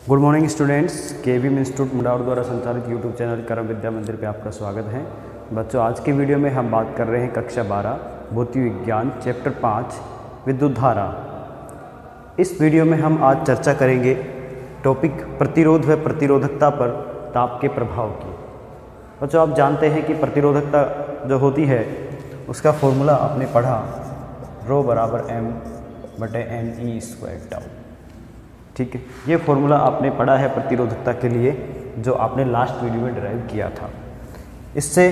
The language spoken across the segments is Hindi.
Good morning students, KVM institute Mundawar द्वारा संचालित यूट्यूब चैनल कर्म विद्या मंदिर पे आपका स्वागत है। बच्चों, आज की वीडियो में हम बात कर रहे हैं कक्षा 12 भौतिक विज्ञान चैप्टर 5 विद्युत धारा। इस वीडियो में हम आज चर्चा करेंगे टॉपिक प्रतिरोध व प्रतिरोधकता पर ताप के प्रभाव की। बच्चों, आप जानते हैं कि प्रतिरोधकता जो होती है उसका फॉर्मूला आपने पढ़ा, रो बराबर m/n(e²τ)। ठीक है, ये फॉर्मूला आपने पढ़ा है प्रतिरोधकता के लिए, जो आपने लास्ट वीडियो में डिराइव किया था। इससे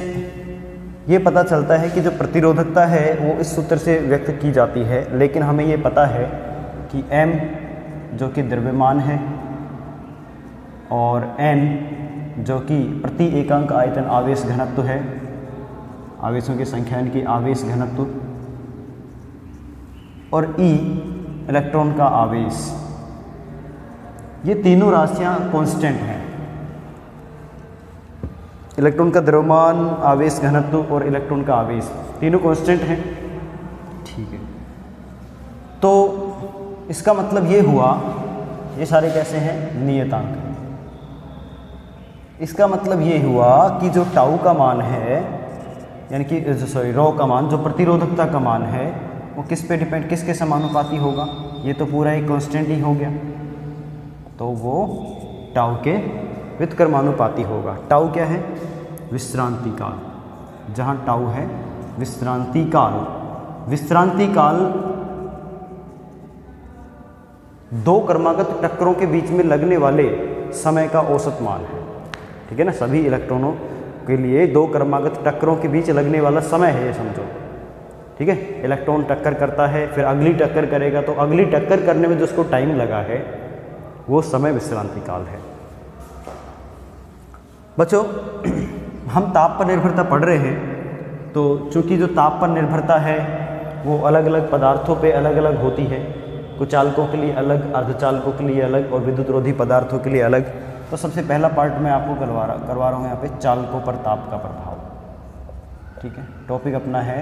ये पता चलता है कि जो प्रतिरोधकता है वो इस सूत्र से व्यक्त की जाती है, लेकिन हमें ये पता है कि m जो कि द्रव्यमान है और n जो कि प्रति एकांक आयतन आवेश घनत्व है, आवेशों की संख्या की आवेश घनत्व, और E इलेक्ट्रॉन का आवेश, ये तीनों राशियां कांस्टेंट हैं। इलेक्ट्रॉन का द्रव्यमान, आवेश घनत्व और इलेक्ट्रॉन का आवेश तीनों कांस्टेंट हैं। ठीक है, तो इसका मतलब ये हुआ, ये सारे कैसे हैं, नियतांक। इसका मतलब ये हुआ कि जो टाउ का मान है, यानी कि रो का मान, जो प्रतिरोधकता का मान है, वो किस पे डिपेंड, किसके समानुपाती होगा। ये तो पूरा एक कांस्टेंट ही हो गया, तो वो टाउ के व्युत्क्रमानुपाती होगा। टाउ क्या है, विश्रांति काल। जहाँ टाउ है विश्रांति काल, विश्रांति काल दो क्रमागत टक्करों के बीच में लगने वाले समय का औसत मान है। ठीक है ना, सभी इलेक्ट्रॉनों के लिए दो क्रमागत टक्करों के बीच लगने वाला समय है, ये समझो। ठीक है, इलेक्ट्रॉन टक्कर करता है, फिर अगली टक्कर करेगा, तो अगली टक्कर करने में जो उसको टाइम लगा है वो समय विश्रांति काल है। बच्चों, हम ताप पर निर्भरता पढ़ रहे हैं, तो चूंकि जो ताप पर निर्भरता है वो अलग अलग पदार्थों पे अलग अलग होती है। कुछ चालकों के लिए अलग, अर्धचालकों के लिए अलग और विद्युतरोधी पदार्थों के लिए अलग। तो सबसे पहला पार्ट मैं आपको करवा रहा हूँ यहाँ पे चालकों पर ताप का प्रभाव। ठीक है, टॉपिक अपना है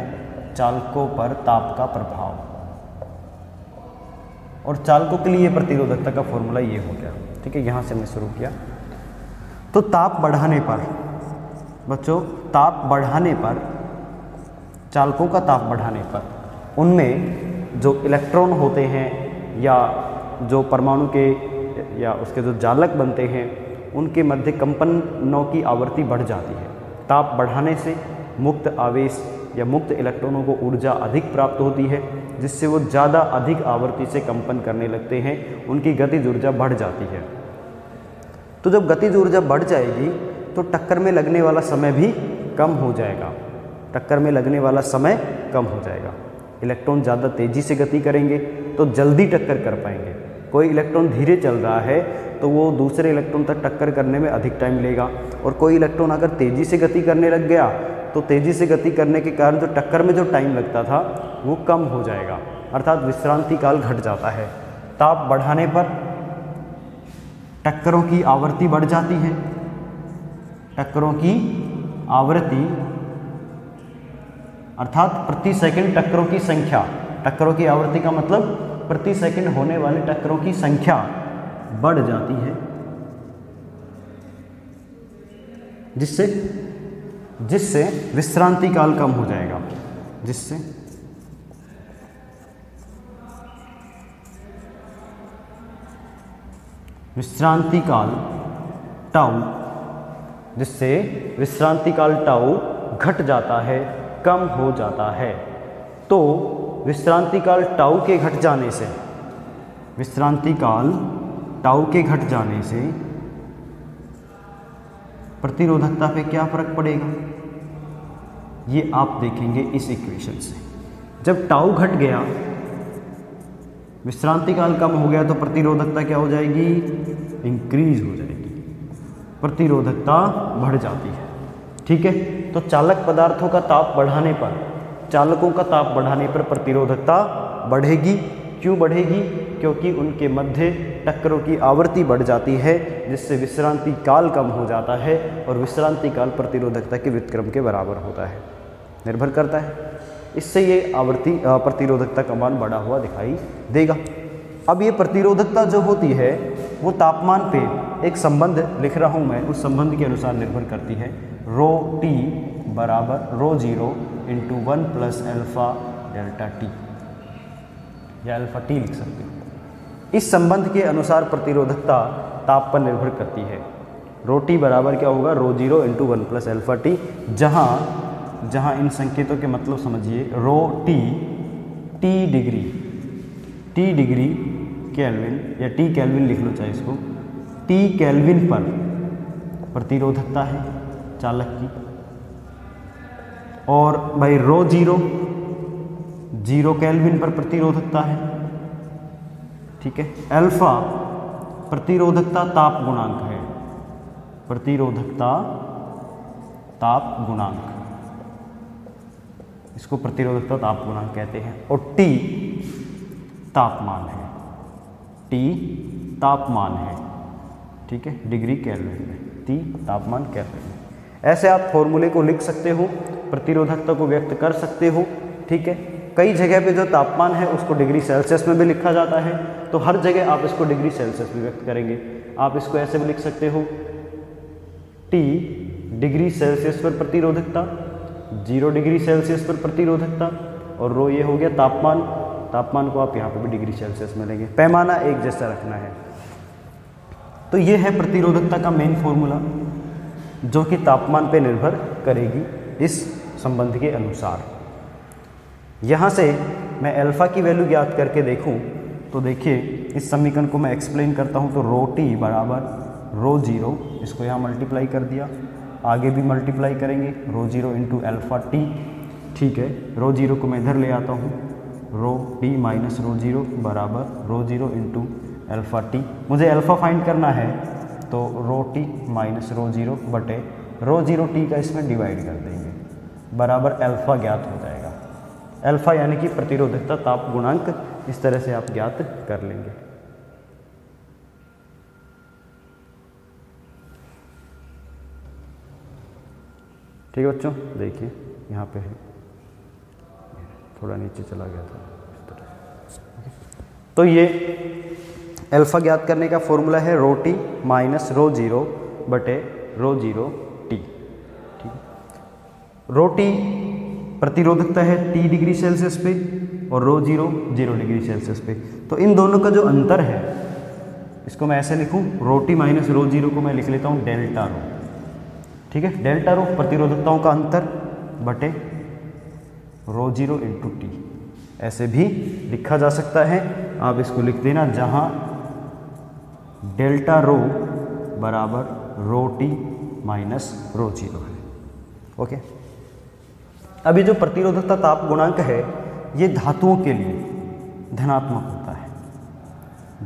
चालकों पर ताप का प्रभाव, और चालकों के लिए प्रतिरोधकता का फॉर्मूला ये हो गया। ठीक है, यहाँ से हमने शुरू किया। तो ताप बढ़ाने पर, बच्चों, ताप बढ़ाने पर, चालकों का ताप बढ़ाने पर, उनमें जो इलेक्ट्रॉन होते हैं या जो परमाणु के या उसके जो जालक बनते हैं, उनके मध्य कंपनों की आवृत्ति बढ़ जाती है। ताप बढ़ाने से मुक्त आवेश या मुक्त इलेक्ट्रॉनों को ऊर्जा अधिक प्राप्त होती है, जिससे वो ज़्यादा अधिक आवृत्ति से कंपन करने लगते हैं, उनकी गतिज ऊर्जा बढ़ जाती है। तो जब गतिज ऊर्जा बढ़ जाएगी तो टक्कर में लगने वाला समय भी कम हो जाएगा। टक्कर में लगने वाला समय कम हो जाएगा। इलेक्ट्रॉन ज़्यादा तेज़ी से गति करेंगे तो जल्दी टक्कर कर पाएंगे। कोई इलेक्ट्रॉन धीरे चल रहा है तो वो दूसरे इलेक्ट्रॉन तक टक्कर करने में अधिक टाइम लेगा, और कोई इलेक्ट्रॉन अगर तेज़ी से गति करने लग गया तो तेज़ी से गति करने के कारण जो टक्कर में जो टाइम लगता था वो कम हो जाएगा, अर्थात विश्रांति काल घट जाता है। ताप बढ़ाने पर टक्करों की आवृत्ति बढ़ जाती है। टक्करों की आवृत्ति अर्थात प्रति सेकंड टक्करों की संख्या, टक्करों की आवृत्ति का मतलब प्रति सेकंड होने वाले टक्करों की संख्या बढ़ जाती है, जिससे विश्रांति काल कम हो जाएगा। जिससे विश्रांति काल टाउ, जिससे विश्रांति काल टाउ घट जाता है, कम हो जाता है। तो विश्रांति काल टाउ के घट जाने से, विश्रांति काल टाउ के घट जाने से प्रतिरोधकता पे क्या फर्क पड़ेगा, ये आप देखेंगे इस इक्वेशन से। जब टाउ घट गया, विश्रांति काल कम हो गया, तो प्रतिरोधकता क्या हो जाएगी, इंक्रीज हो जाएगी, प्रतिरोधकता बढ़ जाती है। ठीक है, तो चालक पदार्थों का ताप बढ़ाने पर, चालकों का ताप बढ़ाने पर प्रतिरोधकता बढ़ेगी। क्यों बढ़ेगी, क्योंकि उनके मध्य टक्करों की आवृत्ति बढ़ जाती है, जिससे विश्रांति काल कम हो जाता है, और विश्रांति काल प्रतिरोधकता के व्युत्क्रम के बराबर होता है, निर्भर करता है। इससे ये आवृत्ति प्रतिरोधकता का मान बढ़ा हुआ दिखाई देगा। अब ये प्रतिरोधकता जो होती है वो तापमान पे एक संबंध लिख रहा हूँ मैं, उस संबंध के अनुसार निर्भर करती है। रो टी बराबर rho zero into 1 plus alpha delta T, या अल्फा टी लिख सकते हो। इस संबंध के अनुसार प्रतिरोधकता ताप पर निर्भर करती है। रो टी बराबर क्या होगा, rho zero into 1 plus alpha T, जहाँ इन संकेतों के मतलब समझिए। Rho T T degree Kelvin, या टी केल्विन लिख लो चाहे इसको, टी केल्विन पर प्रतिरोधकता है चालक की। और भाई रो जीरो केल्विन पर प्रतिरोधकता है, ठीक है। अल्फा प्रतिरोधकता ताप गुणांक है, प्रतिरोधकता ताप गुणांक, इसको प्रतिरोधकता ताप गुणांक कहते हैं। और टी तापमान है, टी तापमान है, ठीक है, डिग्री केल्विन में, टी तापमान केल्विन में। ऐसे आप फॉर्मूले को लिख सकते हो, प्रतिरोधकता को व्यक्त कर सकते हो, ठीक है। कई जगह पे जो तापमान है उसको डिग्री सेल्सियस में भी लिखा जाता है, तो हर जगह आप इसको डिग्री सेल्सियस में व्यक्त करेंगे। आप इसको ऐसे भी लिख सकते हो, टी डिग्री सेल्सियस पर प्रतिरोधकता, 0 डिग्री सेल्सियस पर प्रतिरोधकता, और रो ये हो गया तापमान। तापमान को आप यहाँ पे भी डिग्री सेल्सियस में लेंगे, पैमाना एक जैसा रखना है। तो ये है प्रतिरोधकता का मेन फॉर्मूला, जो कि तापमान पे निर्भर करेगी इस संबंध के अनुसार। यहाँ से मैं अल्फा की वैल्यू ज्ञात करके देखूँ तो देखिए इस समीकरण को मैं एक्सप्लेन करता हूँ। तो रो टी बराबर रो जीरो, इसको यहाँ मल्टीप्लाई कर दिया, आगे भी मल्टीप्लाई करेंगे, रो जीरो इंटू अल्फा टी, ठीक है। रो जीरो को मैं इधर ले आता हूँ, rho T minus rho zero बराबर rho zero into alpha T. मुझे अल्फा फाइंड करना है, तो rho T minus rho zero बटे रो जीरो टी का इसमें डिवाइड कर देंगे, बराबर अल्फा ज्ञात हो जाएगा। अल्फा यानी कि प्रतिरोधकता ताप गुणांक, इस तरह से आप ज्ञात कर लेंगे। ठीक है बच्चों, देखिए यहाँ पे है, थोड़ा नीचे चला गया था इस तरह। तो ये अल्फा ज्ञात करने का फॉर्मूला है rho T minus rho zero बटे रो जीरो टी, ठीक है। रो टी प्रतिरोधकता है टी डिग्री सेल्सियस पे, और रो जीरो 0 डिग्री सेल्सियस पे। तो इन दोनों का जो अंतर है, इसको मैं ऐसे लिखूं, rho T minus rho zero को मैं लिख लेता हूं डेल्टा रो, ठीक है। डेल्टा रो प्रतिरोधकताओं का अंतर बटे रो जीरो इंटू टी, ऐसे भी लिखा जा सकता है। आप इसको लिख देना, जहां डेल्टा रो बराबर rho T minus rho zero है, ओके। अभी जो प्रतिरोधकता ताप गुणांक है, ये धातुओं के लिए धनात्मक होता है।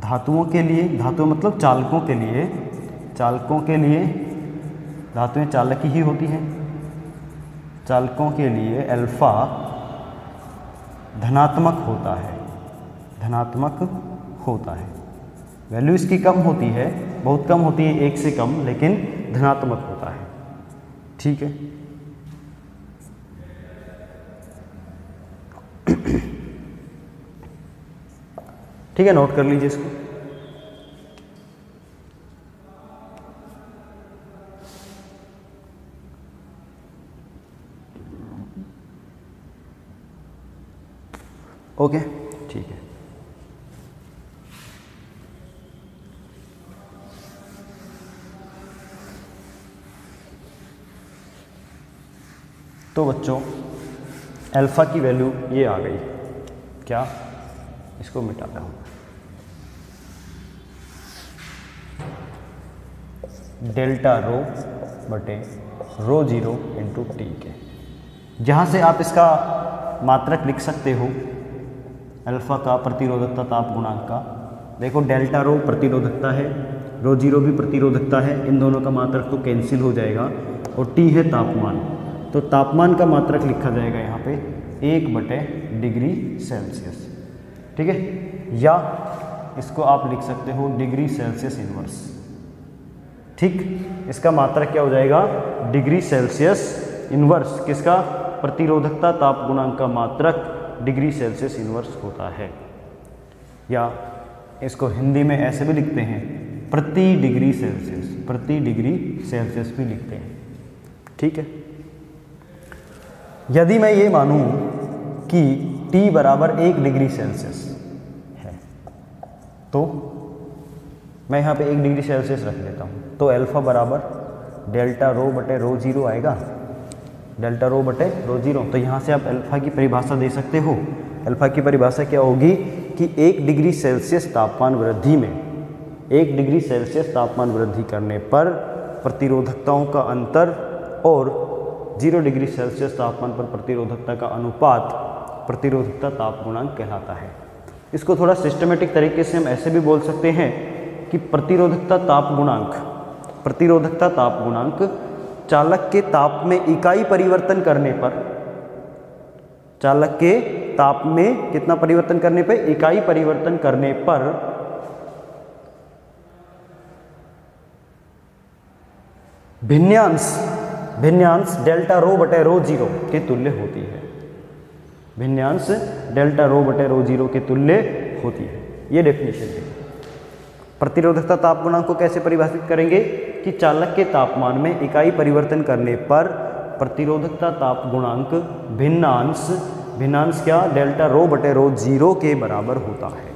धातुओं के लिए, धातु मतलब चालकों के लिए, धातुएं चालक ही होती हैं। चालकों के लिए अल्फा धनात्मक होता है, धनात्मक होता है। वैल्यू इसकी कम होती है, बहुत कम होती है, 1 से कम, लेकिन धनात्मक होता है, ठीक है। ठीक है, नोट कर लीजिए इसको। ओके, ठीक है। तो बच्चों अल्फा की वैल्यू ये आ गई, क्या, इसको मिटाता हूँ, डेल्टा रो बटे रो जीरो इंटू टी के। जहाँ से आप इसका मात्रक लिख सकते हो अल्फा का, प्रतिरोधकता ताप गुणांक का। देखो डेल्टा रो प्रतिरोधकता है, रो जीरो भी प्रतिरोधकता है, इन दोनों का मात्रक तो कैंसिल हो जाएगा, और टी है तापमान। तो तापमान का मात्रक लिखा जाएगा यहाँ पे 1 बटे डिग्री सेल्सियस, ठीक है। या इसको आप लिख सकते हो डिग्री सेल्सियस इनवर्स, ठीक। इसका मात्रक क्या हो जाएगा, डिग्री सेल्सियस इनवर्स, किसका, प्रतिरोधकता ताप गुणांक का मात्रक डिग्री सेल्सियस इनवर्स होता है। या इसको हिंदी में ऐसे भी लिखते हैं प्रति डिग्री सेल्सियस, प्रति डिग्री सेल्सियस भी लिखते हैं। ठीक है, यदि मैं ये मानूं कि T बराबर 1 डिग्री सेल्सियस है तो मैं यहाँ पे 1 डिग्री सेल्सियस रख लेता हूँ, तो अल्फा बराबर डेल्टा रो बटे रो जीरो आएगा, डेल्टा रो बटे रो जीरो। तो यहाँ से आप अल्फा की परिभाषा दे सकते हो। अल्फा की परिभाषा क्या होगी कि 1 डिग्री सेल्सियस तापमान वृद्धि में, 1 डिग्री सेल्सियस तापमान वृद्धि करने पर प्रतिरोधकताओं का अंतर और 0 डिग्री सेल्सियस तापमान पर प्रतिरोधकता का अनुपात प्रतिरोधकता ताप गुणांक कहलाता है। इसको थोड़ा सिस्टमेटिक तरीके से हम ऐसे भी बोल सकते हैं कि प्रतिरोधकता ताप गुणांक चालक के ताप में इकाई परिवर्तन करने पर, चालक के ताप में कितना परिवर्तन करने पर, इकाई परिवर्तन करने पर भिन्नांश डेल्टा रो बटे रो जीरो के तुल्य होती है। भिन्नांश डेल्टा रो बटे रो जीरो के तुल्य होती है। ये डेफिनेशन है। प्रतिरोधकता ताप गुणांक को कैसे परिभाषित करेंगे कि चालक के तापमान में इकाई परिवर्तन करने पर प्रतिरोधकता ताप गुणांक भिन्नांश क्या, डेल्टा रो बटे रो जीरो के बराबर होता है।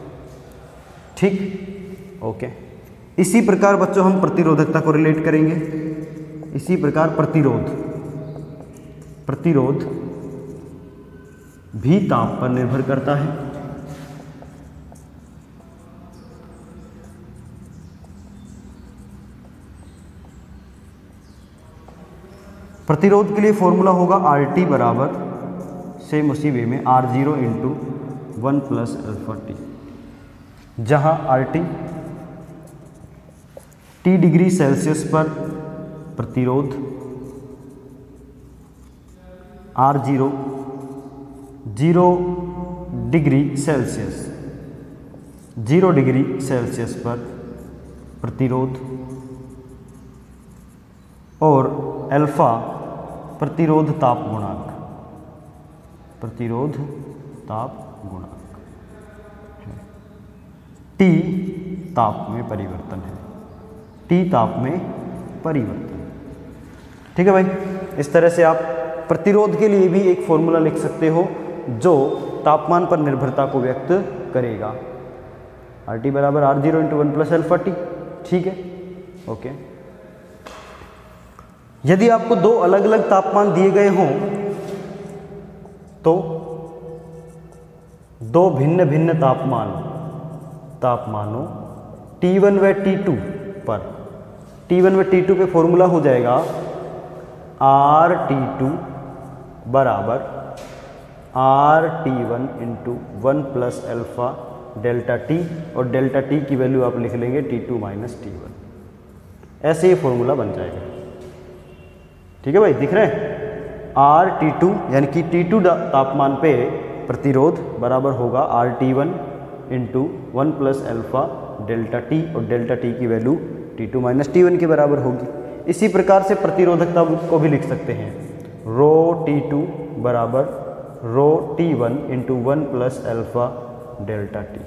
ठीक, ओके। इसी प्रकार बच्चों हम प्रतिरोधकता को रिलेट करेंगे। इसी प्रकार प्रतिरोध भी ताप पर निर्भर करता है। प्रतिरोध के लिए फॉर्मूला होगा RT बराबर सेम उसी वे में R0 into 1 plus alpha T, जहाँ RT T डिग्री सेल्सियस पर प्रतिरोध, R0 0 डिग्री सेल्सियस पर प्रतिरोध और अल्फा प्रतिरोध ताप गुणांक T ताप में परिवर्तन है, T ताप में परिवर्तन। ठीक है भाई, इस तरह से आप प्रतिरोध के लिए भी एक फॉर्मूला लिख सकते हो जो तापमान पर निर्भरता को व्यक्त करेगा। RT बराबर R0 into 1 plus alpha T. ठीक है, ओके। यदि आपको दो अलग अलग तापमान दिए गए हों तो दो भिन्न भिन्न तापमानों T1 व T2 पर, T1 व T2 पे फॉर्मूला हो जाएगा RT2 बराबर RT1 into 1 plus alpha delta T, और डेल्टा टी की वैल्यू आप लिख लेंगे T2 माइनस T1। ऐसे ही फॉर्मूला बन जाएगा। ठीक है भाई, दिख रहे हैं? RT2 यानी कि T2 तापमान पे प्रतिरोध बराबर होगा RT1 into 1 plus alpha delta T, और डेल्टा टी की वैल्यू T2 माइनस T1 के बराबर होगी। इसी प्रकार से प्रतिरोधकता को भी लिख सकते हैं, रो T2 बराबर रो T1 into 1 plus alpha delta T.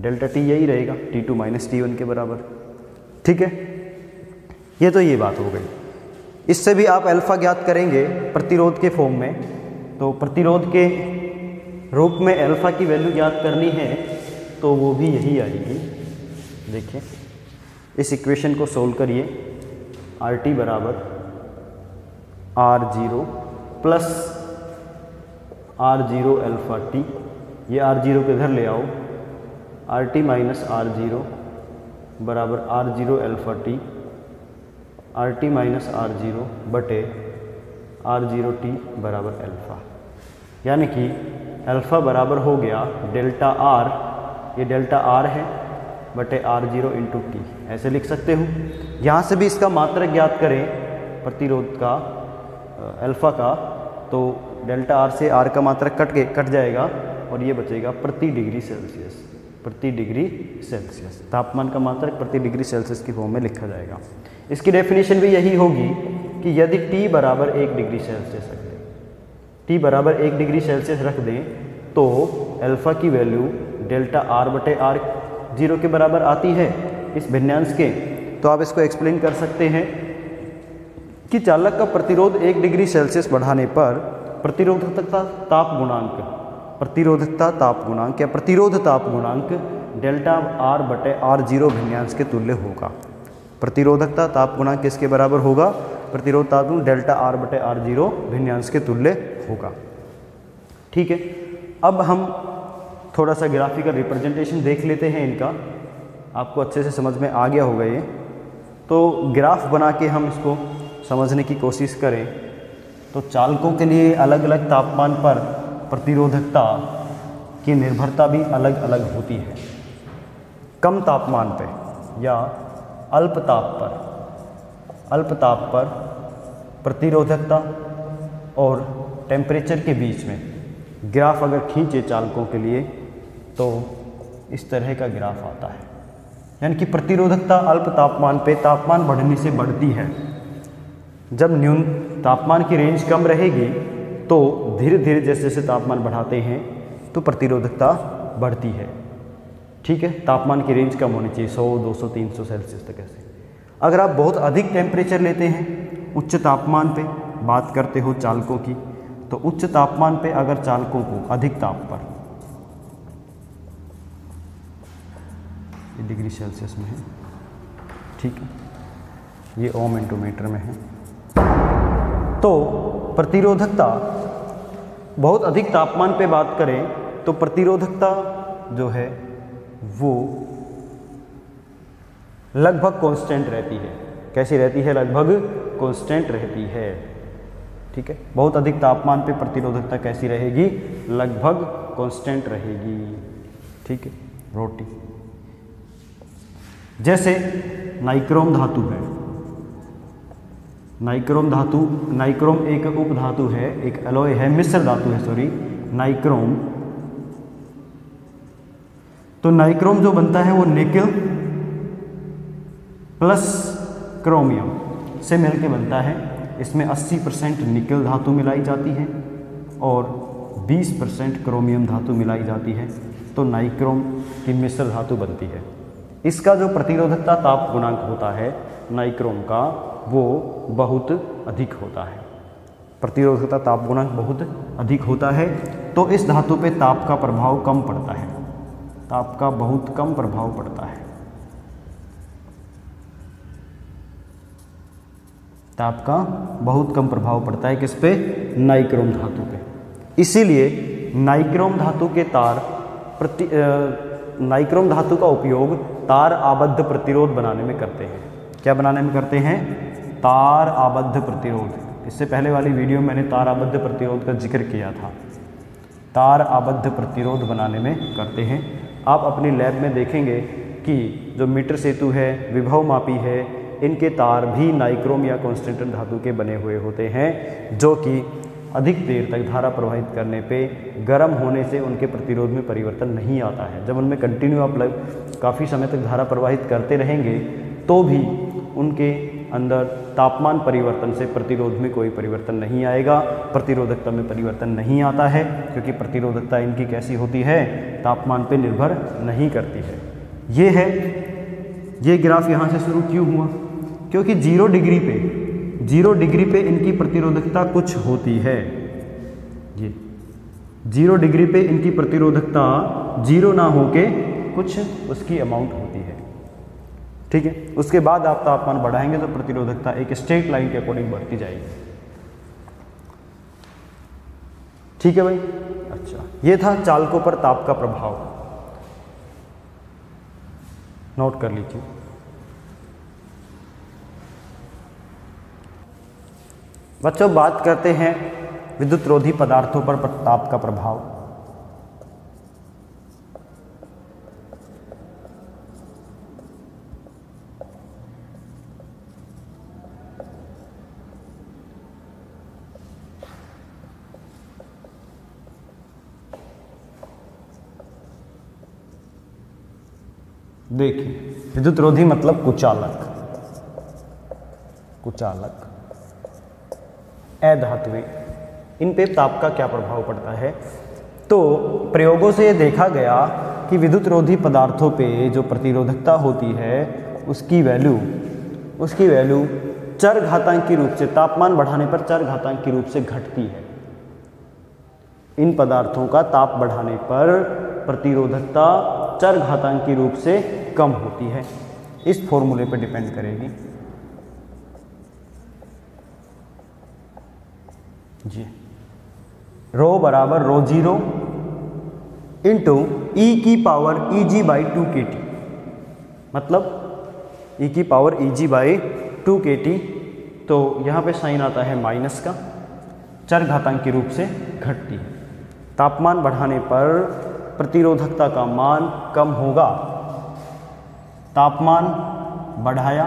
Delta T यही रहेगा T2 माइनस T1 के बराबर। ठीक है, ये तो ये बात हो गई। इससे भी आप अल्फा ज्ञात करेंगे प्रतिरोध के फॉर्म में, तो प्रतिरोध के रूप में अल्फा की वैल्यू ज्ञात करनी है तो वो भी यही आएगी। देखिए, इस इक्वेशन को सोल्व करिए। RT बराबर R0 plus R0 alpha T, ये R0 के इधर ले आओ, RT माइनस R0 बराबर R0 alpha T, RT minus R0 बटे R0 टी बराबर अल्फा, यानी कि अल्फा बराबर हो गया डेल्टा R, ये डेल्टा R है, बटे R0 इंटू टी। ऐसे लिख सकते हो। यहाँ से भी इसका मात्रक ज्ञात करें प्रतिरोध का अल्फा का, तो डेल्टा R से R का मात्रक कट जाएगा और ये बचेगा प्रति डिग्री सेल्सियस। प्रति डिग्री सेल्सियस तापमान का मात्रक प्रति डिग्री सेल्सियस की फॉर्म में लिखा जाएगा। इसकी डेफिनेशन भी यही होगी कि यदि T बराबर 1 डिग्री सेल्सियस रख दें, T बराबर 1 डिग्री सेल्सियस रख दें तो अल्फा की वैल्यू डेल्टा R बटे R 0 के बराबर आती है इस भिन्नांश के, तो आप इसको एक्सप्लेन कर सकते हैं कि चालक का प्रतिरोध 1 डिग्री सेल्सियस बढ़ाने पर प्रतिरोधकता ताप गुणांक या प्रतिरोध ताप गुणांक डेल्टा R बटे R0 भिन्नांश के तुल्य होगा। प्रतिरोधकता ताप गुणांक किसके बराबर होगा? प्रतिरोध ताप गुणांक डेल्टा R बटे R0 भिन्नांश के तुल्य होगा। ठीक है, अब हम थोड़ा सा ग्राफिकल रिप्रेजेंटेशन देख लेते हैं इनका, आपको अच्छे से समझ में आ गया होगा ये। तो ग्राफ बना के हम इसको समझने की कोशिश करें तो चालकों के लिए अलग अलग तापमान पर प्रतिरोधकता की निर्भरता भी अलग अलग होती है। कम तापमान पर या अल्प ताप पर प्रतिरोधकता और टेम्परेचर के बीच में ग्राफ अगर खींचे चालकों के लिए तो इस तरह का ग्राफ आता है। यानी कि प्रतिरोधकता अल्प तापमान पे तापमान बढ़ने से बढ़ती है। जब न्यूनतम तापमान की रेंज कम रहेगी तो धीरे धीरे जैसे जैसे तापमान बढ़ाते हैं तो प्रतिरोधकता बढ़ती है। ठीक है, तापमान की रेंज कम होनी चाहिए, 100, 200, 300 सेल्सियस तक ऐसे। अगर आप बहुत अधिक टेम्परेचर लेते हैं, उच्च तापमान पे बात करते हो चालकों की, तो उच्च तापमान पे अगर चालकों को अधिक ताप पर, ये डिग्री सेल्सियस में है, ठीक है, ये ओम इंटोमीटर में है, तो प्रतिरोधकता बहुत अधिक तापमान पे बात करें तो प्रतिरोधकता जो है वो लगभग कांस्टेंट रहती है। कैसी रहती है? लगभग कांस्टेंट रहती है। ठीक है, बहुत अधिक तापमान पे प्रतिरोधकता कैसी रहेगी? लगभग कांस्टेंट रहेगी। ठीक है, रोटी जैसे नाइक्रोम धातु है, नाइक्रोम एक उप धातु है, एक एलॉय है, मिश्र धातु है, सॉरी, नाइक्रोम। तो नाइक्रोम जो बनता है वो निकेल प्लस क्रोमियम से मिलकर बनता है। इसमें 80% निकेल धातु मिलाई जाती है और 20% क्रोमियम धातु मिलाई जाती है, तो नाइक्रोम की मिश्र धातु बनती है। इसका जो प्रतिरोधकता ताप गुणांक होता है नाइक्रोम का, वो बहुत अधिक होता है। प्रतिरोधकता ताप गुणांक बहुत अधिक होता है, तो इस धातु पे ताप का प्रभाव कम पड़ता है, ताप का बहुत कम प्रभाव पड़ता है, ताप का बहुत कम प्रभाव पड़ता है। किस पे? नाइक्रोम धातु पे। इसीलिए नाइक्रोम धातु के नाइक्रोम धातु का उपयोग तार आबद्ध प्रतिरोध बनाने में करते हैं। क्या बनाने में करते हैं? तार आबद्ध प्रतिरोध। इससे पहले वाली वीडियो में मैंने तार आबद्ध प्रतिरोध का जिक्र किया था। तार आबद्ध प्रतिरोध बनाने में करते हैं। आप अपनी लैब में देखेंगे कि जो मीटर सेतु है, विभव मापी है, इनके तार भी नाइक्रोम या कांस्टेंट धातु के बने हुए होते हैं, जो कि अधिक देर तक धारा प्रवाहित करने पे गर्म होने से उनके प्रतिरोध में परिवर्तन नहीं आता है। जब उनमें कंटिन्यू आप काफ़ी समय तक धारा प्रवाहित करते रहेंगे तो भी उनके अंदर तापमान परिवर्तन से प्रतिरोध में कोई परिवर्तन नहीं आएगा, प्रतिरोधकता में परिवर्तन नहीं आता है, क्योंकि प्रतिरोधकता इनकी कैसी होती है? तापमान पे निर्भर नहीं करती है। ये है, ये ग्राफ यहाँ से शुरू क्यों हुआ? क्योंकि 0 डिग्री पे इनकी प्रतिरोधकता कुछ होती है। ये 0 डिग्री पे इनकी प्रतिरोधकता 0 ना होके कुछ उसकी अमाउंट होती है। ठीक है, उसके बाद आप तापमान बढ़ाएंगे तो प्रतिरोधकता एक स्ट्रेट लाइन के अकॉर्डिंग बढ़ती जाएगी। ठीक है भाई। अच्छा, ये था चालकों पर ताप का प्रभाव, नोट कर लीजिए। बच्चों, बात करते हैं विद्युत रोधी पदार्थों पर ताप का प्रभाव। देखिए, विद्युत रोधी मतलब कुचालक, अधातुएं, इन पे ताप का क्या प्रभाव पड़ता है? तो प्रयोगों से ये देखा गया कि विद्युत रोधी पदार्थों पे जो प्रतिरोधकता होती है उसकी वैल्यू चरघातांकी रूप से, तापमान बढ़ाने पर चरघातांकी रूप से घटती है। इन पदार्थों का ताप बढ़ाने पर प्रतिरोधकता चरघातांकी रूप से कम होती है। इस फॉर्मूले पर डिपेंड करेगी जी। रो बराबर रो जीरो इंटू ई की power E ji by 2kT, मतलब ई की power E ji by 2kT। तो यहाँ पे साइन आता है माइनस का, चरघातांकी रूप से घटती है। तापमान बढ़ाने पर प्रतिरोधकता का मान कम होगा। तापमान बढ़ाया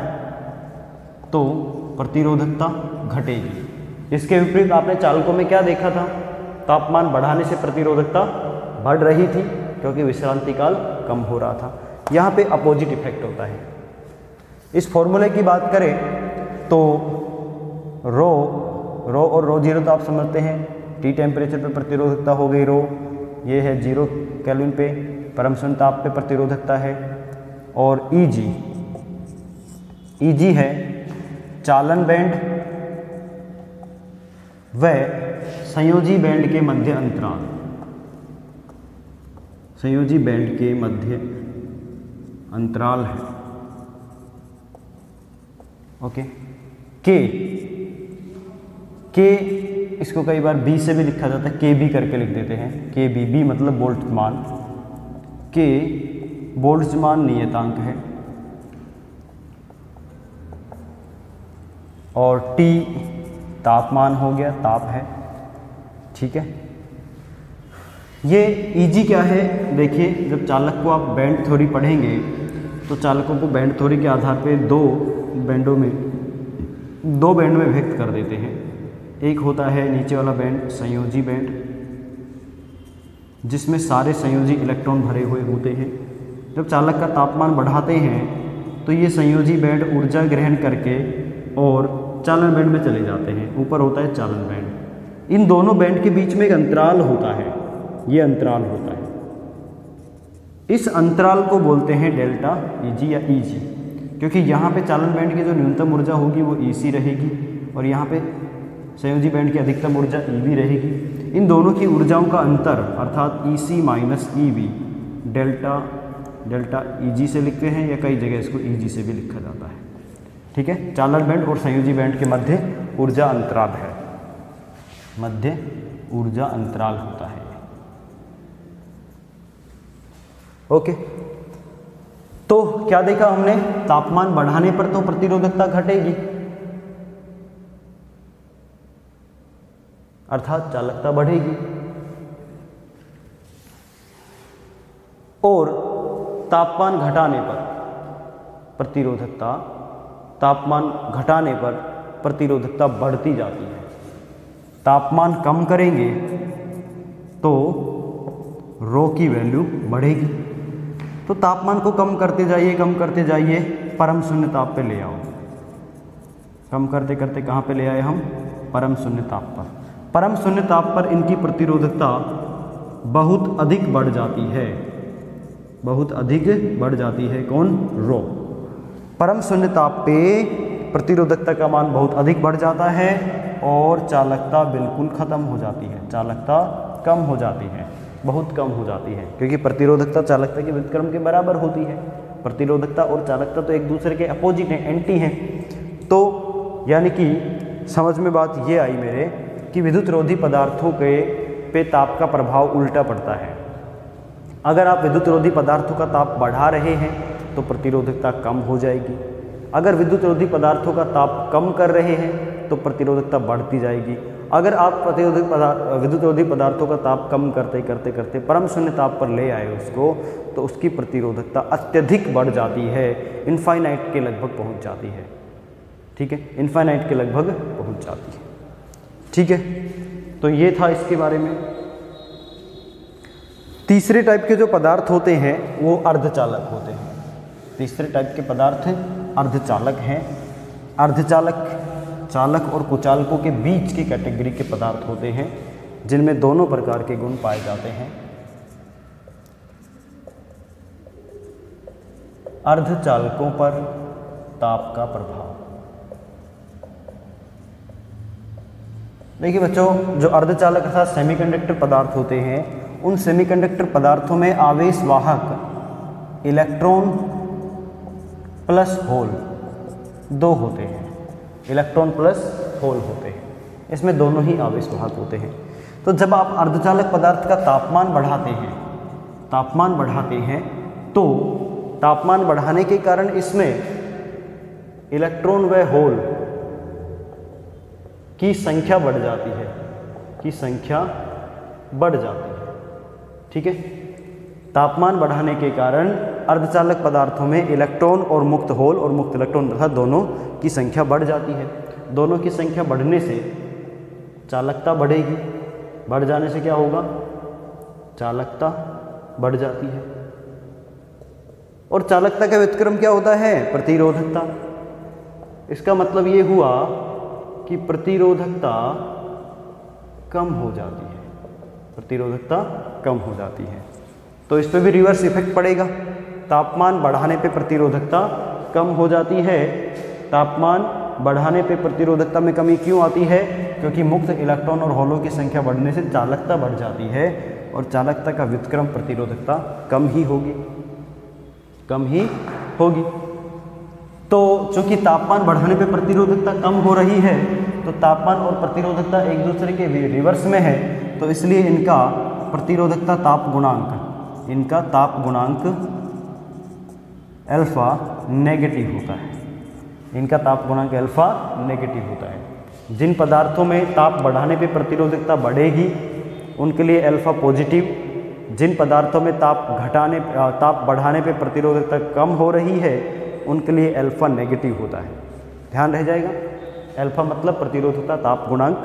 तो प्रतिरोधकता घटेगी। इसके विपरीत आपने चालकों में क्या देखा था, तापमान बढ़ाने से प्रतिरोधकता बढ़ रही थी क्योंकि विश्रांति काल कम हो रहा था। यहाँ पे अपोजिट इफेक्ट होता है। इस फॉर्मूले की बात करें तो रो और रो जीरो तो आप समझते हैं, टी टेम्परेचर पे प्रतिरोधकता हो गई रो, ये है 0 केल्विन पे, परम शून्य ताप पे प्रतिरोधकता है। और ईजी है चालन बैंड व संयोजी बैंड के मध्य अंतराल, संयोजी बैंड के मध्य अंतराल है। ओके, के इसको कई बार बी से भी लिखा जाता है, के बी करके लिख देते हैं, के बी मतलब बोल्ट्जमान। के बोल्ट्जमान नियतांक है और टी तापमान हो गया, ताप है, ठीक है। ये ईजी क्या है, देखिए जब चालक को आप बैंड थ्योरी पढ़ेंगे तो चालकों को बैंड थ्योरी के आधार पे दो बैंड में व्यक्त कर देते हैं। एक होता है नीचे वाला बैंड संयोजी बैंड, जिसमें सारे संयोजी इलेक्ट्रॉन भरे हुए होते हैं। जब चालक का तापमान बढ़ाते हैं तो ये संयोजी बैंड ऊर्जा ग्रहण करके और चालन बैंड में चले जाते हैं। ऊपर होता है चालन बैंड। इन दोनों बैंड के बीच में एक अंतराल होता है, ये अंतराल होता है। इस अंतराल को बोलते हैं डेल्टा ईजी या ईजी, क्योंकि यहाँ पे चालन बैंड की जो न्यूनतम ऊर्जा होगी वो ईसी रहेगी और यहाँ पे संयोजी बैंड की अधिकतम ऊर्जा ईवी रहेगी। इन दोनों की ऊर्जाओं का अंतर अर्थात EC minus EV delta easy से लिखते हैं, या कई जगह इसको ईजी से भी लिखा जाता है, ठीक है। चालन बैंड और संयोजी बैंड के मध्य ऊर्जा अंतराल है, मध्य ऊर्जा अंतराल होता है। ओके, तो क्या देखा हमने, तापमान बढ़ाने पर तो प्रतिरोधकता घटेगी अर्थात चालकता बढ़ेगी, और तापमान घटाने पर प्रतिरोधकता बढ़ती जाती है। तापमान कम करेंगे तो रो की वैल्यू बढ़ेगी। तो तापमान को कम करते जाइए, परम शून्य ताप पे ले आओ। कम करते करते कहाँ पे ले आए हम, परम शून्य ताप पर। परम शून्य ताप पर इनकी प्रतिरोधकता बहुत अधिक बढ़ जाती है, कौन, रो। परम शून्य ताप पे प्रतिरोधकता का मान बहुत अधिक बढ़ जाता है और चालकता बिल्कुल खत्म हो जाती है, चालकता कम हो जाती है, बहुत कम हो जाती है, क्योंकि प्रतिरोधकता चालकता के व्युत्क्रम के बराबर होती है। प्रतिरोधकता और चालकता तो एक दूसरे के अपोजिट हैं, एंटी हैं। तो यानी कि समझ में बात ये आई मेरे कि विद्युत रोधी पदार्थों के पे ताप का प्रभाव उल्टा पड़ता है। अगर आप विद्युत रोधी पदार्थों का ताप बढ़ा रहे हैं तो प्रतिरोधकता कम हो जाएगी। अगर विद्युत रोधी पदार्थों का ताप कम कर रहे हैं तो प्रतिरोधकता बढ़ती जाएगी। अगर आप विद्युत रोधी पदार्थों का ताप कम करते परम शून्य ताप पर ले आए उसको, तो उसकी प्रतिरोधकता अत्यधिक बढ़ जाती है, इनफाइनाइट के लगभग पहुंच जाती है, ठीक है, इनफाइनाइट के लगभग पहुंच जाती है, ठीक है। तो ये था इसके बारे में। तीसरे टाइप के जो पदार्थ होते हैं वो अर्धचालक होते हैं। तीसरे टाइप के पदार्थ अर्धचालक हैं। अर्धचालक चालक और कुचालकों के बीच की कैटेगरी के पदार्थ होते हैं, जिनमें दोनों प्रकार के गुण पाए जाते हैं। अर्धचालकों पर ताप का प्रभाव। देखिए बच्चों, जो अर्धचालक अर्थात सेमीकंडक्टर पदार्थ होते हैं, उन सेमीकंडक्टर पदार्थों में आवेश वाहक इलेक्ट्रॉन प्लस होल दो होते हैं। इलेक्ट्रॉन प्लस होल होते हैं, इसमें दोनों ही आवेश वाहक होते हैं। तो जब आप अर्धचालक पदार्थ का तापमान बढ़ाते हैं तो तापमान बढ़ाने के कारण इसमें इलेक्ट्रॉन व होल की संख्या बढ़ जाती है, ठीक है। तापमान बढ़ाने के कारण अर्धचालक पदार्थों में इलेक्ट्रॉन और मुक्त होल और मुक्त इलेक्ट्रॉन तथा दोनों की संख्या बढ़ जाती है। दोनों की संख्या बढ़ने से चालकता बढ़ेगी, बढ़ जाने से क्या होगा, चालकता बढ़ जाती है। और चालकता का व्युत्क्रम क्या होता है, प्रतिरोधकता। इसका मतलब ये हुआ कि प्रतिरोधकता कम हो जाती है, तो इस पर भी रिवर्स इफेक्ट पड़ेगा। तापमान बढ़ाने पे प्रतिरोधकता कम हो जाती है। तापमान बढ़ाने पे प्रतिरोधकता में कमी क्यों आती है, क्योंकि मुक्त इलेक्ट्रॉन और होलों की संख्या बढ़ने से चालकता बढ़ जाती है, और चालकता का व्युत्क्रम प्रतिरोधकता कम ही होगी। तो चूंकि तापमान बढ़ाने पे प्रतिरोधकता कम हो रही है, तो तापमान और प्रतिरोधकता एक दूसरे के रिवर्स में है, तो इसलिए इनका प्रतिरोधकता ताप गुणांक अल्फा नेगेटिव होता है। जिन पदार्थों में ताप बढ़ाने पे प्रतिरोधकता बढ़ेगी उनके लिए अल्फा पॉजिटिव, जिन पदार्थों में ताप बढ़ाने पे प्रतिरोधकता कम हो रही है उनके लिए अल्फा नेगेटिव होता है। ध्यान रह जाएगा, अल्फा मतलब प्रतिरोधकता ताप गुणांक।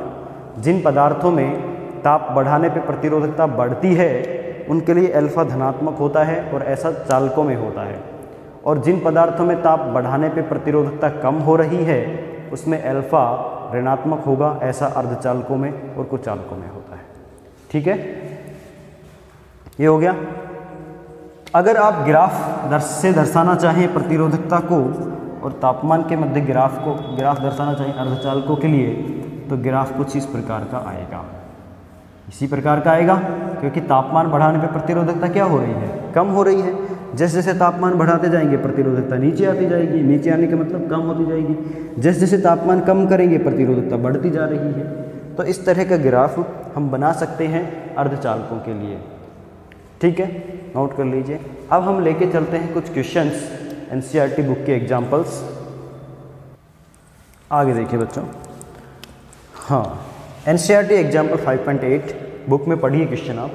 जिन पदार्थों में ताप बढ़ाने पे प्रतिरोधकता बढ़ती है उनके लिए अल्फा धनात्मक होता है, और ऐसा चालकों में होता है। और जिन पदार्थों में ताप बढ़ाने पे प्रतिरोधकता कम हो रही है उसमें अल्फा ऋणात्मक होगा, ऐसा अर्धचालकों में और कुछ चालकों में होता है। ठीक है, ये हो गया। अगर आप ग्राफ से दर्शाना चाहें प्रतिरोधकता को और तापमान के मध्य ग्राफ दर्शाना चाहें अर्धचालकों के लिए, तो ग्राफ कुछ इस प्रकार का आएगा, इसी प्रकार का आएगा, क्योंकि तापमान बढ़ाने पे प्रतिरोधकता क्या हो रही है, कम हो रही है। जैसे जैसे तापमान बढ़ाते जाएंगे प्रतिरोधकता नीचे आती जाएगी, नीचे आने का मतलब कम होती जाएगी। जैसे जैसे तापमान कम करेंगे प्रतिरोधकता बढ़ती जा रही है। तो इस तरह का ग्राफ हम बना सकते हैं अर्धचालकों के लिए। ठीक है, नोट कर लीजिए। अब हम लेके चलते हैं कुछ क्वेश्चंस एनसीईआरटी बुक के एग्जांपल्स। आगे देखिए बच्चों, हाँ, एनसीईआरटी एग्जाम्पल 5.8 बुक में पढ़िए क्वेश्चन आप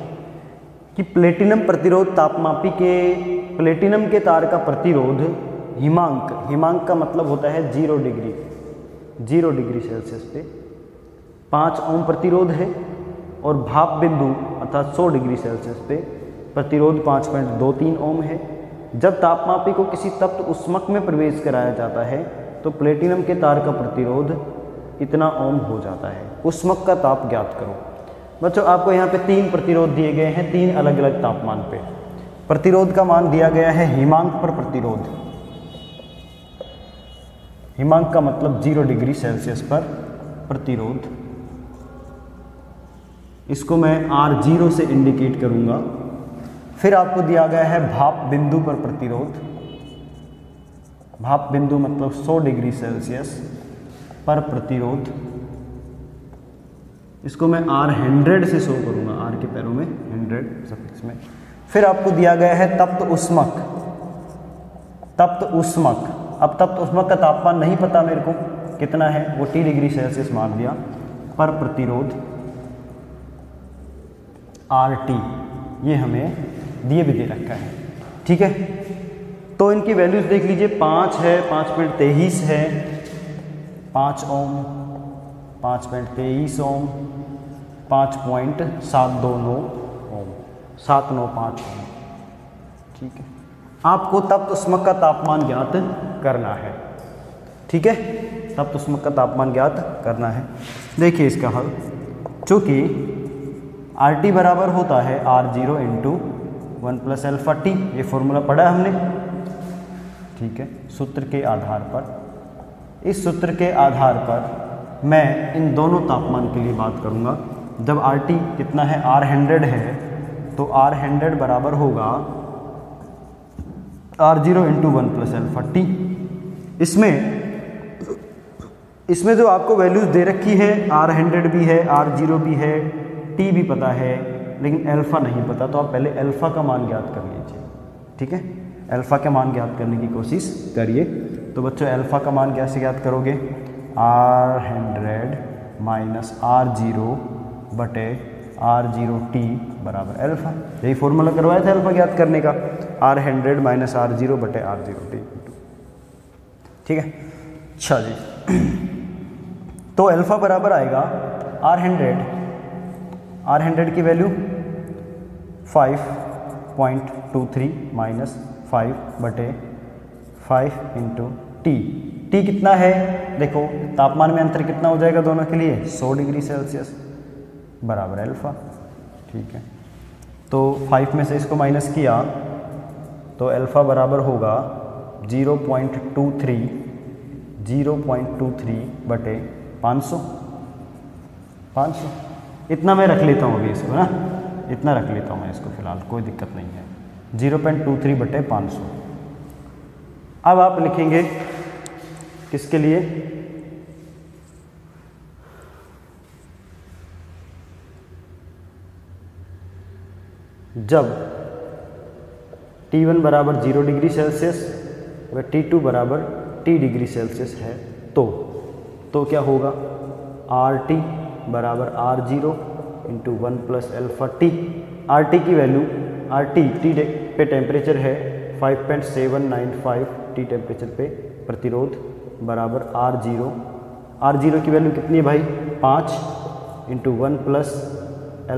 कि प्लेटिनम प्रतिरोध तापमापी के प्लेटिनम के तार का प्रतिरोध हिमांक का मतलब होता है 0 डिग्री सेल्सियस पे 5 ओम प्रतिरोध है, और भाप बिंदु अर्थात 100 डिग्री सेल्सियस पे प्रतिरोध 5.23 ओम है। जब तापमापी को किसी तप्त उष्मक में प्रवेश कराया जाता है तो प्लेटिनम के तार का प्रतिरोध इतना ओम हो जाता है। उष्मक का ताप ज्ञात करो। बच्चों आपको यहाँ पे 3 प्रतिरोध दिए गए हैं, 3 अलग अलग तापमान पे। प्रतिरोध का मान दिया गया है हिमांक पर प्रतिरोध, हिमांक का मतलब 0 डिग्री सेल्सियस पर प्रतिरोध, इसको मैं R0 से इंडिकेट करूंगा। फिर आपको दिया गया है भाप बिंदु पर प्रतिरोध, भाप बिंदु मतलब 100 डिग्री सेल्सियस पर प्रतिरोध, इसको मैं R100 से शो करूंगा, R के पैरों में 100 सफिक्स में। फिर आपको दिया गया है तप्त उष्मक। अब तप्त उष्मक का तापमान नहीं पता मेरे को कितना है, वो T डिग्री सेल्सियस मान लिया, पर प्रतिरोध RT, ये हमें दिए भी दे रखा है। ठीक है, तो इनकी वैल्यूज देख लीजिए, 5 है, 5.23 है, 5 ओम, 5.23 ओम, 5.729 ओम, 795 ओम। ठीक है, आपको तप्त उष्मक का तापमान ज्ञात करना है। ठीक है, तप्त उष्मक का तापमान ज्ञात करना है। देखिए इसका हल, चूँकि RT बराबर होता है R0 × 1 + अल्फा T, ये फॉर्मूला पढ़ा हमने। ठीक है, सूत्र के आधार पर, इस सूत्र के आधार पर मैं इन दोनों तापमान के लिए बात करूंगा। जब RT कितना है, R100 है, तो R100 बराबर होगा R0 × 1 + α_T। इसमें जो आपको वैल्यूज दे रखी है, R100 भी है, R0 भी है, T भी पता है, लेकिन अल्फ़ा नहीं पता, तो आप पहले अल्फ़ा का मान ज्ञात कर लीजिए। ठीक है, अल्फ़ा का मान ज्ञात करने की कोशिश करिए। तो बच्चों अल्फ़ा का मान कैसे ज्ञात करोगे, R100 - R0 बटे R0T बराबर अल्फ़ा। यही फॉर्मूला करवाया था अल्फ़ा ज्ञात करने का, R100 - R0 बटे R0T। ठीक है, अच्छा जी। तो अल्फ़ा बराबर आएगा R100 की वैल्यू 5.23 - 5 बटे 5 × T। T कितना है, देखो तापमान में अंतर कितना हो जाएगा दोनों के लिए, 100 डिग्री सेल्सियस बराबर अल्फ़ा। ठीक है, तो 5 में से इसको माइनस किया तो अल्फ़ा बराबर होगा 0.23 बटे 500। इतना मैं रख लेता हूँ अभी इसको ना, इतना रख लेता हूँ मैं इसको फ़िलहाल, कोई दिक्कत नहीं है। 0.23 बटे 500। अब आप लिखेंगे किसके लिए, जब T1 बराबर 0 डिग्री सेल्सियस व T2 बराबर T डिग्री सेल्सियस है, तो क्या होगा, RT बराबर R0 × 1 + α_T। RT की वैल्यू, RT T पे टेम्परेचर है 5.795 T टेम्परेचर पे प्रतिरोध बराबर R0 की वैल्यू कितनी है भाई, 5 × 1 +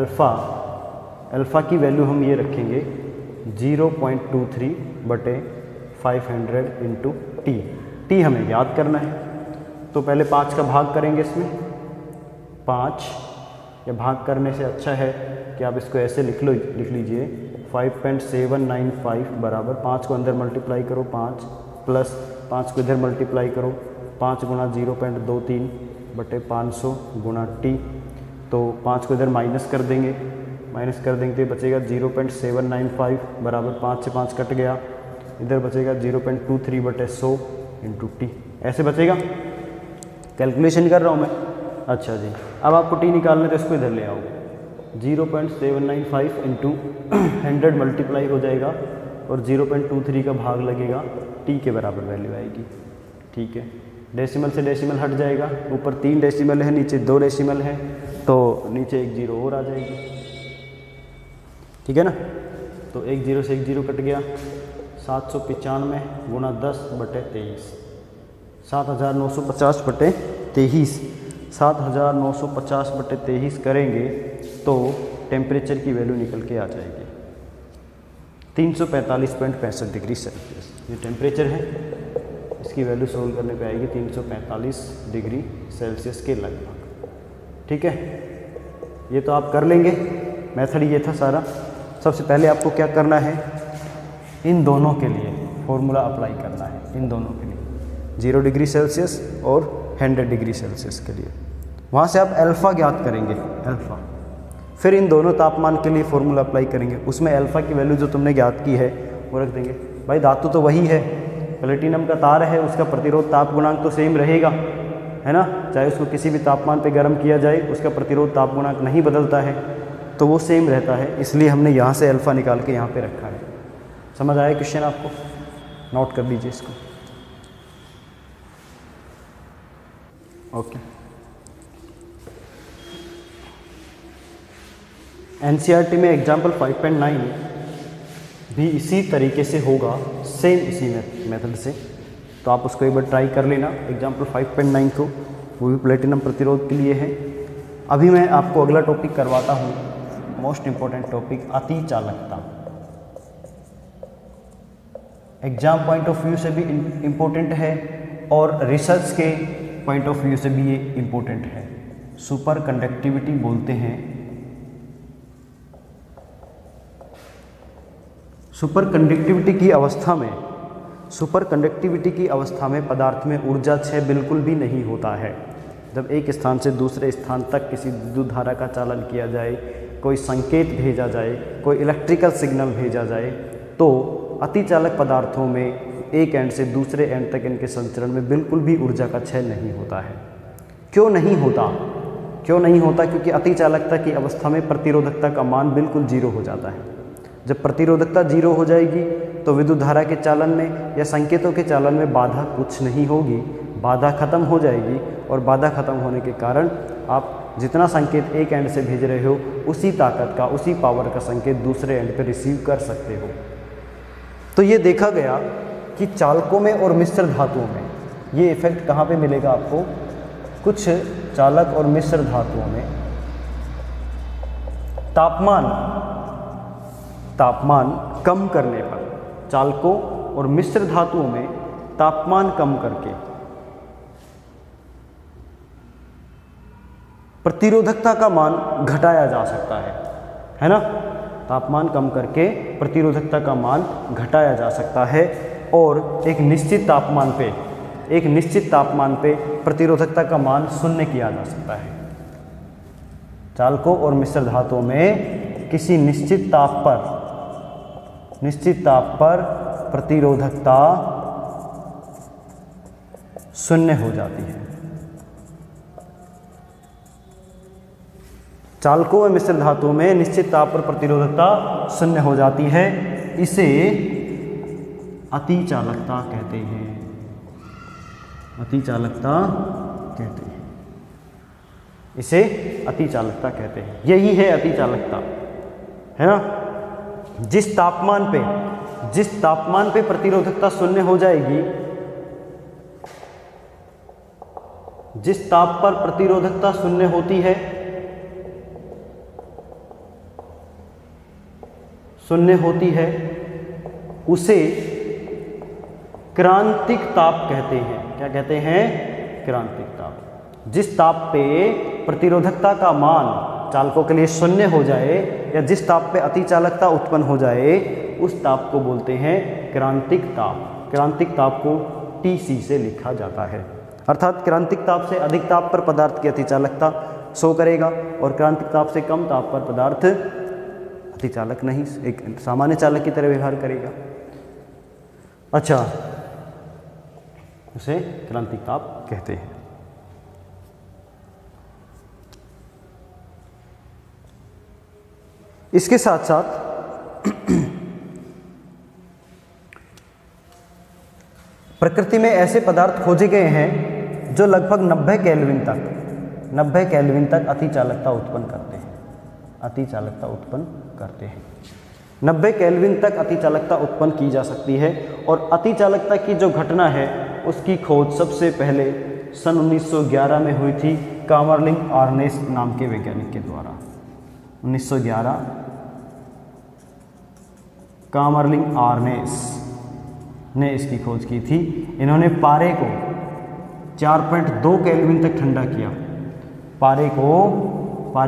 अल्फ़ा की वैल्यू हम ये रखेंगे 0.23 बटे 500 × T हमें याद करना है। तो पहले 5 का भाग करेंगे इसमें, 5 या भाग करने से अच्छा है कि आप इसको ऐसे लिख लीजिए 5.795 बराबर 5 को अंदर मल्टीप्लाई करो 5 प्लस 5 को इधर मल्टीप्लाई करो 5 × 0.23 बटे 500 × T। तो 5 को इधर माइनस कर देंगे तो बचेगा 0.795 बराबर 5 से 5 कट गया, इधर बचेगा 0.23 बटे 100 × T। ऐसे बचेगा, कैलकुलेशन कर रहा हूँ मैं। अच्छा जी, अब आपको T निकालना तो इसको इधर ले आओ, 0.795 × 100 मल्टीप्लाई हो जाएगा और 0.23 का भाग लगेगा, T के बराबर वैल्यू आएगी। ठीक है, डेसिमल से डेसिमल हट जाएगा, ऊपर 3 डेसिमल है, नीचे 2 डेसिमल है, तो नीचे एक 0 और आ जाएगी। ठीक है ना, तो एक 0 से एक 0 कट गया, 795 × 10 बटे 23, 7950 बटे 23, 7950 बटे 23 करेंगे तो टेम्परेचर की वैल्यू निकल के आ जाएगी 345.65 डिग्री सेल्सियस। ये टेम्परेचर है, इसकी वैल्यू सोल्व करने पे आएगी 345 डिग्री सेल्सियस के लगभग। ठीक है, ये तो आप कर लेंगे, मेथड ये था सारा। सबसे पहले आपको क्या करना है, इन दोनों के लिए फॉर्मूला अप्लाई करना है, इन दोनों के लिए 0 डिग्री सेल्सियस और 100 डिग्री सेल्सियस के लिए। वहाँ से आप अल्फ़ा ज्ञात करेंगे, अल्फ़ा, फिर इन दोनों तापमान के लिए फॉर्मूला अप्लाई करेंगे, उसमें अल्फ़ा की वैल्यू जो तुमने ज्ञात की है वो रख देंगे। भाई धातु तो वही है, प्लेटिनम का तार है, उसका प्रतिरोध ताप गुणांक तो सेम रहेगा, है ना, चाहे उसको किसी भी तापमान पे गर्म किया जाए उसका प्रतिरोध ताप गुणांक नहीं बदलता है, तो वो सेम रहता है, इसलिए हमने यहाँ से अल्फ़ा निकाल के यहाँ पे रखा है। समझ आया क्वेश्चन आपको, नोट कर लीजिए इसको। ओके, एनसीईआरटी में एग्जाम्पल 5.9 भी इसी तरीके से होगा, सेम इसी मेथड से, तो आप उसको एक बार ट्राई कर लेना एग्जाम्पल 5.9 को, वो भी प्लेटिनम प्रतिरोध के लिए है। अभी मैं आपको अगला टॉपिक करवाता हूँ, मोस्ट इम्पोर्टेंट टॉपिक, अति चालकता। एग्जाम पॉइंट ऑफ व्यू से भी इम्पोर्टेंट है और रिसर्च के पॉइंट ऑफ व्यू से भी ये इम्पोर्टेंट है। सुपर कंडक्टिविटी बोलते हैं। सुपर कंडक्टिविटी की अवस्था में सुपर कंडक्टिविटी की अवस्था में पदार्थ में ऊर्जा क्षय बिल्कुल भी नहीं होता है। जब एक स्थान से दूसरे स्थान तक किसी विद्युत धारा का चालन किया जाए, कोई संकेत भेजा जाए, कोई इलेक्ट्रिकल सिग्नल भेजा जाए, तो अतिचालक पदार्थों में एक एंड से दूसरे एंड तक इनके संचरण में बिल्कुल भी ऊर्जा का क्षय नहीं होता है। क्यों नहीं होता? क्यों नहीं होता? क्योंकि अतिचालकता की अवस्था में प्रतिरोधकता का मान बिल्कुल जीरो हो जाता है। जब प्रतिरोधकता जीरो हो जाएगी तो विद्युत धारा के चालन में या संकेतों के चालन में बाधा कुछ नहीं होगी, बाधा खत्म हो जाएगी, और बाधा खत्म होने के कारण आप जितना संकेत एक एंड से भेज रहे हो उसी ताकत का, उसी पावर का संकेत दूसरे एंड पर रिसीव कर सकते हो। तो ये देखा गया कि चालकों में और मिश्र धातुओं में ये इफेक्ट कहाँ पे मिलेगा आपको? कुछ चालक और मिश्र धातुओं में तापमान कम करने पर, चालकों और मिश्र धातुओं में तापमान कम करके प्रतिरोधकता का मान घटाया जा सकता है ना? तापमान कम करके प्रतिरोधकता का मान घटाया जा सकता है, और एक निश्चित तापमान पे प्रतिरोधकता का मान शून्य किया जा सकता है। चालकों और मिश्र धातुओं में किसी निश्चित ताप पर प्रतिरोधकता शून्य हो जाती है। चालकों व मिश्र धातुओं में निश्चित ताप पर प्रतिरोधकता शून्य हो जाती है। इसे अतिचालकता कहते हैं। इसे अतिचालकता कहते हैं। यही है अतिचालकता, है ना? जिस तापमान पे प्रतिरोधकता शून्य हो जाएगी, जिस ताप पर प्रतिरोधकता शून्य होती है उसे क्रांतिक ताप कहते हैं। क्या कहते हैं? क्रांतिक ताप। जिस ताप पे प्रतिरोधकता का मान चालकों के लिए शून्य हो जाए, या जिस ताप पे अतिचालकता उत्पन्न हो जाए, उस ताप को बोलते हैं क्रांतिक ताप। क्रांतिक ताप को TC से लिखा जाता है। अर्थात क्रांतिक ताप से अधिक ताप पर पदार्थ की अतिचालकता शो करेगा, और क्रांतिक ताप से कम ताप पर पदार्थ अतिचालक नहीं, एक सामान्य चालक की तरह व्यवहार करेगा। अच्छा, उसे क्रांतिक ताप कहते हैं। इसके साथ साथ प्रकृति में ऐसे पदार्थ खोजे गए हैं जो लगभग 90 केल्विन तक अतिचालकता उत्पन्न करते हैं। 90 केल्विन तक अतिचालकता उत्पन्न की जा सकती है, और अतिचालकता की जो घटना है उसकी खोज सबसे पहले सन 1911 में हुई थी कामरलिंग आर्नेस नाम के वैज्ञानिक के द्वारा। 1911 कामरलिंग आर्नेस ने इसकी खोज की थी। इन्होंने पारे को 4.2 केल्विन तक ठंडा किया। पारे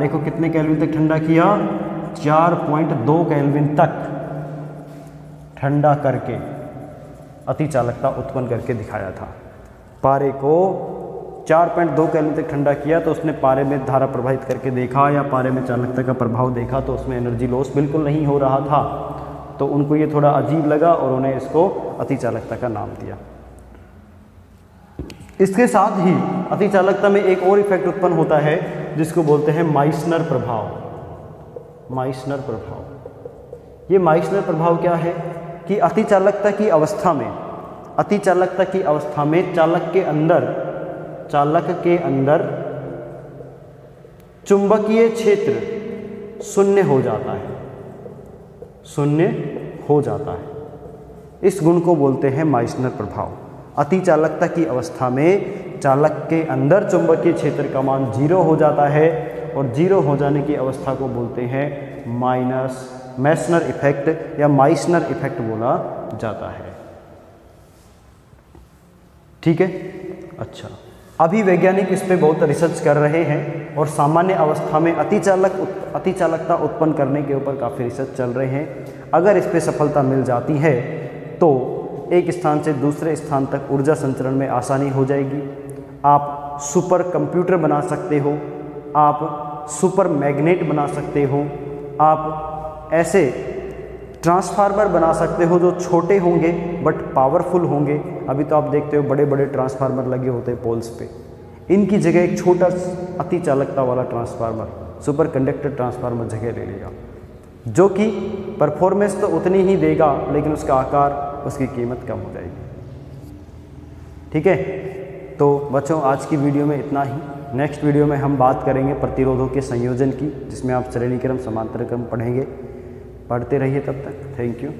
को कितने केल्विन तक ठंडा किया? 4.2 केल्विन तक ठंडा करके अतिचालकता उत्पन्न करके दिखाया था। पारे को 4.2 केल्विन तक ठंडा किया, तो उसने पारे में धारा प्रवाहित करके देखा या पारे में चालकता का प्रभाव देखा, तो उसमें एनर्जी लॉस बिल्कुल नहीं हो रहा था। तो उनको ये थोड़ा अजीब लगा और उन्हें इसको अतिचालकता का नाम दिया। इसके साथ ही अतिचालकता में एक और इफेक्ट उत्पन्न होता है जिसको बोलते हैं माइसनर प्रभाव। ये माइसनर प्रभाव क्या है कि अतिचालकता की अवस्था में चालक के अंदर चुंबकीय क्षेत्र शून्य हो जाता है। इस गुण को बोलते हैं माइसनर प्रभाव। अतिचालकता की अवस्था में चालक के अंदर चुंबकीय क्षेत्र का मान 0 हो जाता है, और 0 हो जाने की अवस्था को बोलते हैं मैसनर इफेक्ट या माइसनर इफेक्ट बोला जाता है। ठीक है। अच्छा, अभी वैज्ञानिक इस पे बहुत रिसर्च कर रहे हैं और सामान्य अवस्था में अतिचालकता उत्पन्न करने के ऊपर काफ़ी रिसर्च चल रहे हैं। अगर इस पे सफलता मिल जाती है तो एक स्थान से दूसरे स्थान तक ऊर्जा संचरण में आसानी हो जाएगी। आप सुपर कंप्यूटर बना सकते हो, आप सुपर मैग्नेट बना सकते हो, आप ऐसे ट्रांसफार्मर बना सकते हो जो छोटे होंगे बट पावरफुल होंगे। अभी तो आप देखते हो बड़े बड़े ट्रांसफार्मर लगे होते हैं पोल्स पे, इनकी जगह एक छोटा अति चालकता वाला ट्रांसफार्मर, सुपर कंडक्टर ट्रांसफार्मर जगह ले लेगा, जो कि परफॉर्मेंस तो उतनी ही देगा लेकिन उसका आकार, उसकी कीमत कम हो जाएगी। ठीक है, तो बच्चों आज की वीडियो में इतना ही। नेक्स्ट वीडियो में हम बात करेंगे प्रतिरोधों के संयोजन की, जिसमें आप श्रेणी क्रम समांतर क्रम पढ़ेंगे। पढ़ते रहिए तब तक। Thank you.